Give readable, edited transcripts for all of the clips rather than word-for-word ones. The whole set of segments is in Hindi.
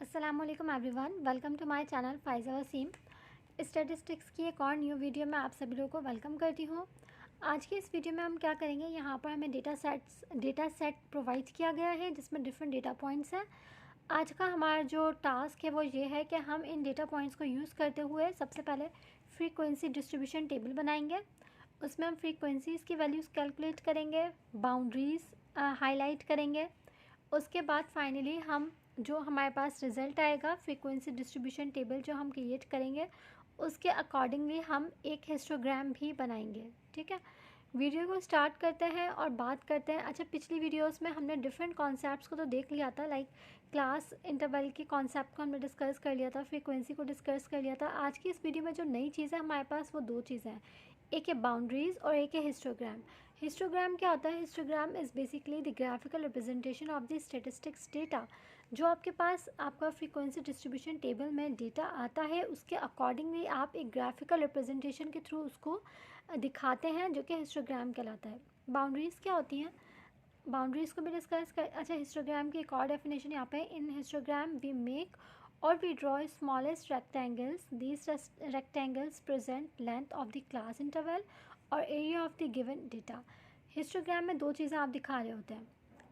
अस्सलाम वालेकुम everyone, welcome to my channel Faiza Waseem. Statistics की एक और न्यू वीडियो में आप सभी लोगों को वेलकम करती हूँ। आज की इस वीडियो में हम क्या करेंगे, यहाँ पर हमें डेटा सेट प्रोवाइड किया गया है जिसमें डिफरेंट डेटा पॉइंट्स हैं। आज का हमारा जो टास्क है वो ये है कि हम इन डेटा पॉइंट्स को यूज़ करते हुए सबसे पहले फ्रीक्वेंसी डिस्ट्रीब्यूशन टेबल बनाएंगे। उसमें हम फ्रीक्वेंसीज़ की वैल्यूज़ कैलकुलेट करेंगे, बाउंड्रीज़ हाईलाइट करेंगे। उसके बाद फाइनली हम जो हमारे पास रिज़ल्ट आएगा फ्रीक्वेंसी डिस्ट्रीब्यूशन टेबल जो हम क्रिएट करेंगे उसके अकॉर्डिंगली हम एक हिस्टोग्राम भी बनाएंगे। ठीक है, वीडियो को स्टार्ट करते हैं और बात करते हैं। अच्छा, पिछली वीडियोस में हमने डिफरेंट कॉन्सेप्ट्स को तो देख लिया था, लाइक क्लास इंटरवल के कॉन्सेप्ट को हमने डिस्कस कर लिया था, फ्रीक्वेंसी को डिस्कस कर लिया था। आज की इस वीडियो में जो नई चीज़ है हमारे पास वो दो चीज़ें हैं, एक है बाउंड्रीज़ और एक है हिस्टोग्राम। हिस्टोग्राम क्या होता है? Histogram is basically the graphical representation of the statistics data. जो आपके पास आपका फ्रीक्वेंसी डिस्ट्रीब्यूशन टेबल में डेटा आता है उसके अकॉर्डिंगली आप एक ग्राफिकल रिप्रेजेंटेशन के थ्रू उसको दिखाते हैं, जो कि हिस्टोग्राम कहलाता है। बाउंड्रीज़ क्या होती हैं? बाउंड्रीज़ को भी डिस्कस कर। अच्छा, हिस्टोग्राम की एक और डेफिनेशन यहाँ पे, in histogram we make or we draw smallest rectangles. These rectangles present length of the class interval or area of the given data. Histogram में दो चीज़ें आप दिखा रहे होते हैं,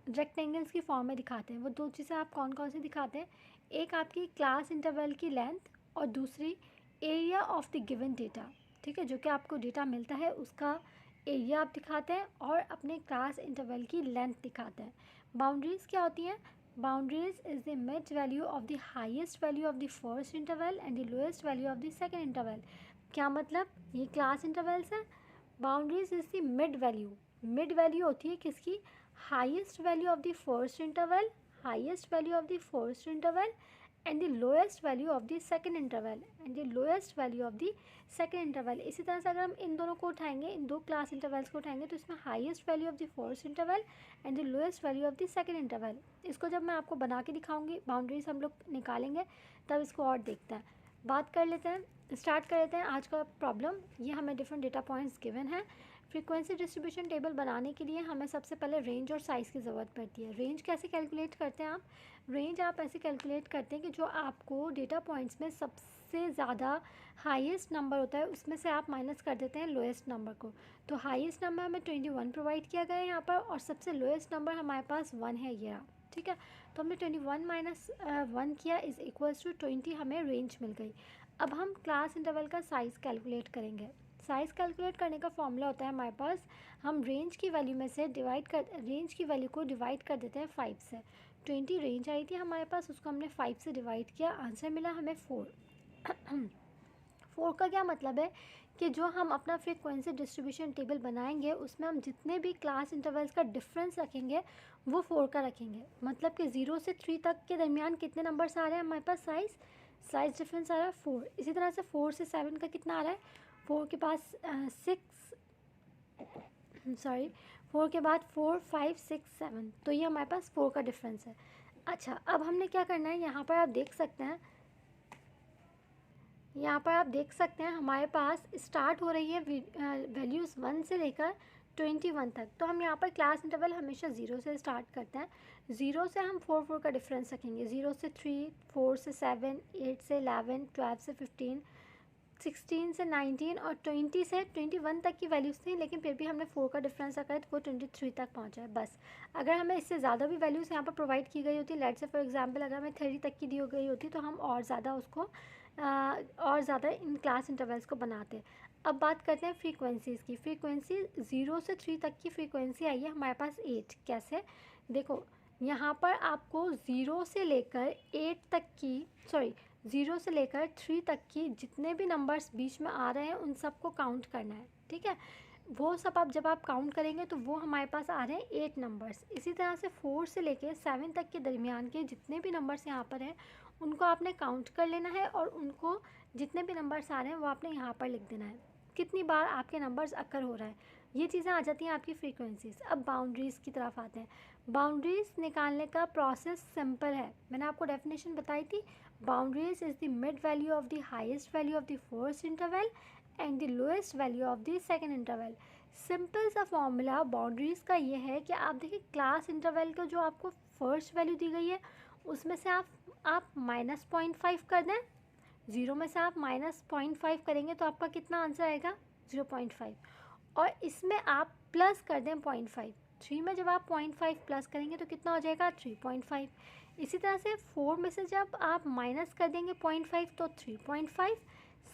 रेक्टेंगल्स की फॉर्म में दिखाते हैं। वो दो चीज़ें आप कौन कौन सी दिखाते हैं? एक आपकी क्लास इंटरवल की लेंथ और दूसरी area of the given data. ठीक है, जो कि आपको डेटा मिलता है उसका एरिया आप दिखाते हैं और अपने क्लास इंटरवल की लेंथ दिखाते हैं। बाउंड्रीज़ क्या होती हैं? Boundaries is the mid value of the highest value of the first interval and the lowest value of the second interval. क्या मतलब? ये क्लास इंटरवल्स हैं। Boundaries is the mid value. Mid value होती है किसकी? Highest value of the first interval, highest value of the first interval and the lowest value of the second interval and the lowest value of the second interval. इसी तरह से अगर हम इन दोनों को उठाएंगे, इन दो क्लास इंटरवल्स को उठाएंगे तो इसमें highest value of the first interval and the lowest value of the second interval. इसको जब मैं आपको बना के दिखाऊंगी, बाउंड्रीज हम लोग निकालेंगे तब इसको और देखते हैं। बात कर लेते हैं, स्टार्ट कर लेते हैं आज का प्रॉब्लम। ये हमें डिफरेंट डेटा पॉइंट्स गिवन है। फ्रीक्वेंसी डिस्ट्रीब्यूशन टेबल बनाने के लिए हमें सबसे पहले रेंज और साइज़ की ज़रूरत पड़ती है। रेंज कैसे कैलकुलेट करते हैं आप? रेंज आप ऐसे कैलकुलेट करते हैं कि जो आपको डेटा पॉइंट्स में सबसे ज़्यादा हाईएस्ट नंबर होता है उसमें से आप माइनस कर देते हैं लोएस्ट नंबर को। तो हाईएस्ट नंबर हमें 21 प्रोवाइड किया गया है यहाँ पर और सबसे लोएस्ट नंबर हमारे पास 1 है ये। ठीक है, तो हमने 21 माइनस 1 किया इज़ इक्वल्स टू 20, हमें रेंज मिल गई। अब हम क्लास इंटरवल का साइज़ कैलकुलेट करेंगे। साइज़ कैलकुलेट करने का फॉर्मूला होता है हमारे पास, हम रेंज की वैल्यू में से रेंज की वैल्यू को डिवाइड कर देते हैं 5 से। 20 रेंज आई थी हमारे पास, उसको हमने 5 से डिवाइड किया, आंसर मिला हमें 4। 4 का क्या मतलब है कि जो हम अपना फ्रीक्वेंसी डिस्ट्रीब्यूशन टेबल बनाएंगे उसमें हम जितने भी क्लास इंटरवल्स का डिफरेंस रखेंगे वो 4 का रखेंगे। मतलब कि 0 से 3 तक के दरमियान कितने नंबर्स आ रहे हैं हमारे पास? साइज़ डिफरेंस आ रहा है 4। इसी तरह से 4 से 7 का कितना आ रहा है? 4 के पास 4 के बाद 4, 5, 6, 7, तो ये हमारे पास 4 का डिफरेंस है। अच्छा, अब हमने क्या करना है, यहाँ पर आप देख सकते हैं, हमारे पास स्टार्ट हो रही है वैल्यूज़ 1 से लेकर 21 तक। तो हम यहाँ पर क्लास इंटरवल हमेशा 0 से स्टार्ट करते हैं। 0 से हम 4 का डिफरेंस रखेंगे। 0 से 3, 4 से 7, 8 से 11, 12 से 15, 16 से 19 और 20 से 21 तक की वैल्यूज़ थी, लेकिन फिर भी हमने 4 का डिफरेंस रखा है तो वो 23 तक पहुंचा है बस। अगर हमें इससे ज़्यादा भी वैल्यूज़ यहाँ पर प्रोवाइड की गई होती, लेट्स से फॉर एग्जांपल अगर हमें 30 तक की दी गई होती तो हम और ज़्यादा उसको और ज़्यादा इन क्लास इंटरवल्स को बनाते। अब बात करते हैं फ्रीक्वेंसीज़ की। फ्रीक्वेंसी 0 से 3 तक की फ्रीक्वेंसी आई है हमारे पास 8। कैसे? देखो, यहाँ पर आपको 0 से लेकर 3 तक की जितने भी नंबर्स बीच में आ रहे हैं उन सबको काउंट करना है। ठीक है, वो सब आप जब आप काउंट करेंगे तो वो हमारे पास आ रहे हैं 8 नंबर्स। इसी तरह से 4 से लेकर 7 तक के दरमियान के जितने भी नंबर्स यहाँ पर हैं उनको आपने काउंट कर लेना है और उनको जितने भी नंबर्स आ रहे हैं वो आपने यहाँ पर लिख देना है, कितनी बार आपके नंबर्स अकर हो रहा है। ये चीज़ें आ जाती हैं आपकी फ्रीक्वेंसीज़। अब बाउंड्रीज़ की तरफ आते हैं। बाउंड्रीज़ निकालने का प्रोसेस सिंपल है, मैंने आपको डेफिनेशन बताई थी। Boundaries is the mid value of the highest value of the first interval and the lowest value of the second interval. Simple सा फॉर्मूला बाउंड्रीज़ का ये है कि आप देखिए क्लास इंटरवल का जो आपको फर्स्ट वैल्यू दी गई है उसमें से आप -0.5 कर दें। 0 में से आप -0.5 करेंगे तो आपका कितना आंसर आएगा? 0.5। और इसमें आप प्लस कर दें 0.5। 3 में जब आप 0.5 प्लस करेंगे तो कितना हो जाएगा? 3.5। इसी तरह से 4 में से जब आप माइनस कर देंगे 0.5 तो 3.5।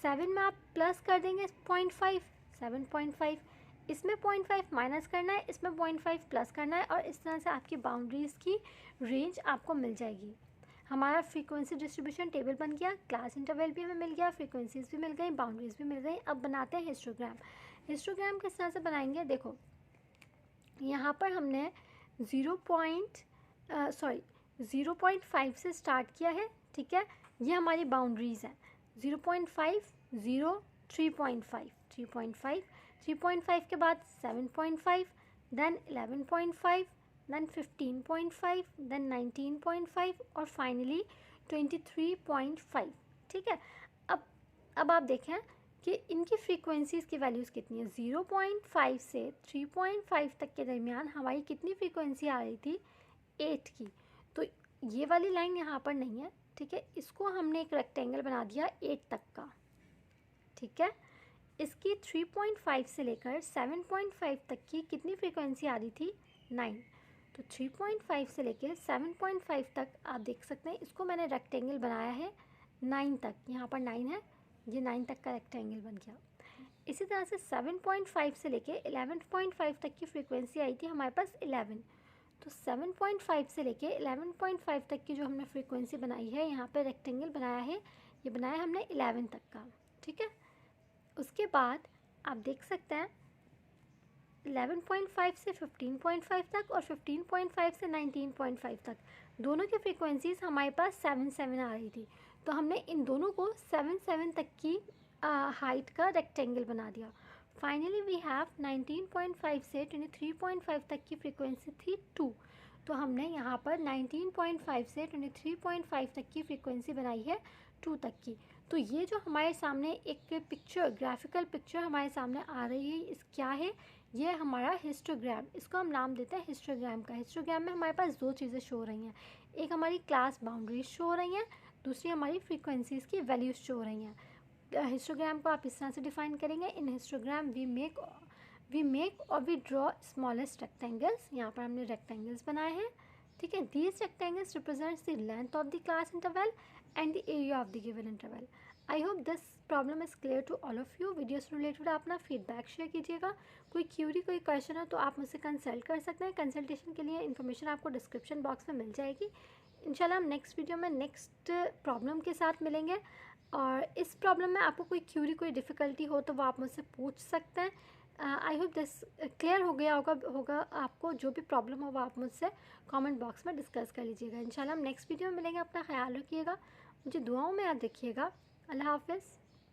7 में आप प्लस कर देंगे 0.5, 7.5। इसमें 0.5 माइनस करना है, इसमें 0.5 प्लस करना है, और इस तरह से आपकी बाउंड्रीज़ की रेंज आपको मिल जाएगी। हमारा फ्रीक्वेंसी डिस्ट्रीब्यूशन टेबल बन गया, क्लास इंटरवल भी हमें मिल गया, फ्रीक्वेंसीज भी मिल गई, बाउंड्रीज भी मिल गई। अब बनाते हैं हिस्टोग्राम। हिस्टोग्राम किस तरह से बनाएंगे? देखो, यहाँ पर हमने 0.5 से स्टार्ट किया है, ठीक है। ये हमारी बाउंड्रीज़ हैं। 0.5, 0, 3.5, 3.5, 3.5 के बाद 7.5, देन 11.5, देन 15.5, देन 19.5 और फाइनली 23.5, ठीक है। अब आप देखें कि इनकी फ्रीक्वेंसीज़ की वैल्यूज़ कितनी है। 0.5 से 3.5 तक के दरमियान हमारी कितनी फ्रीक्वेंसी आ रही थी? 8 की। तो ये वाली लाइन यहाँ पर नहीं है, ठीक है। इसको हमने एक रेक्टेंगल बना दिया 8 तक का, ठीक है। इसकी 3.5 से लेकर 7.5 तक की कितनी फ्रीक्वेंसी आ रही थी? 9। तो 3.5 से लेकर 7.5 तक आप देख सकते हैं, इसको मैंने रेक्टेंगल बनाया है 9 तक। यहाँ पर 9 है, ये 9 तक का रेक्टेंगल बन गया। इसी तरह से 7.5 से लेके 11.5 तक की फ्रीक्वेंसी आई थी हमारे पास 11। तो 7.5 से लेके 11.5 तक की जो हमने फ्रीक्वेंसी बनाई है, यहाँ पे रेक्टेंगल बनाया है, ये बनाया हमने 11 तक का, ठीक है। उसके बाद आप देख सकते हैं 11.5 से 15.5 तक और 15.5 से 19.5 तक दोनों की फ्रीक्वेंसीज़ हमारे पास 7 आ रही थी। तो हमने इन दोनों को 7 तक की हाइट का रेक्टेंगल बना दिया। फाइनली वी हैव 19.5 से 23.5 तक की फ्रीक्वेंसी थी 2। तो हमने यहाँ पर 19.5 से 23.5 तक की फ्रीक्वेंसी बनाई है 2 तक की। तो ये जो हमारे सामने एक पिक्चर, ग्राफिकल पिक्चर हमारे सामने आ रही है, इस क्या है? ये हमारा हिस्टोग्राम। इसको हम नाम देते हैं हिस्टोग्राम का। हिस्टोग्राम में हमारे पास दो चीज़ें शो हो रही हैं, एक हमारी क्लास बाउंड्रीज शो हो रही हैं, दूसरी हमारी फ्रीक्वेंसीज़ की वैल्यूज़ शो हो रही हैं। हिस्टोग्राम को आप इस तरह से डिफाइन करेंगे, इन हिस्टोग्राम वी मेक और वी ड्रॉ स्मॉलेस्ट रेक्टेंगल्स। यहाँ पर हमने रेक्टेंगल्स बनाए हैं, ठीक है। These rectangles represents the length of the class interval and the area of the given interval. I hope this problem is clear to all of you. Video से रिलेटेड अपना फीडबैक शेयर कीजिएगा। कोई क्यूरी, कोई क्वेश्चन हो तो आप मुझसे कंसल्ट कर सकते हैं। कंसल्टेशन के लिए इन्फॉर्मेशन आपको डिस्क्रिप्शन बॉक्स में मिल जाएगी। इंशाल्लाह हम नेक्स्ट वीडियो में नेक्स्ट प्रॉब्लम के साथ मिलेंगे। और इस प्रॉब्लम में आपको कोई क्यूरी, कोई डिफ़िकल्टी हो तो वो आप मुझसे पूछ सकते हैं। आई होप दिस क्लियर हो गया होगा आपको। जो भी प्रॉब्लम हो वो आप मुझसे कमेंट बॉक्स में डिस्कस कर लीजिएगा। इंशाल्लाह हम नेक्स्ट वीडियो में मिलेंगे। अपना ख्याल रखिएगा, मुझे दुआओं में याद रखिएगा। अल्लाह हाफ़िज़।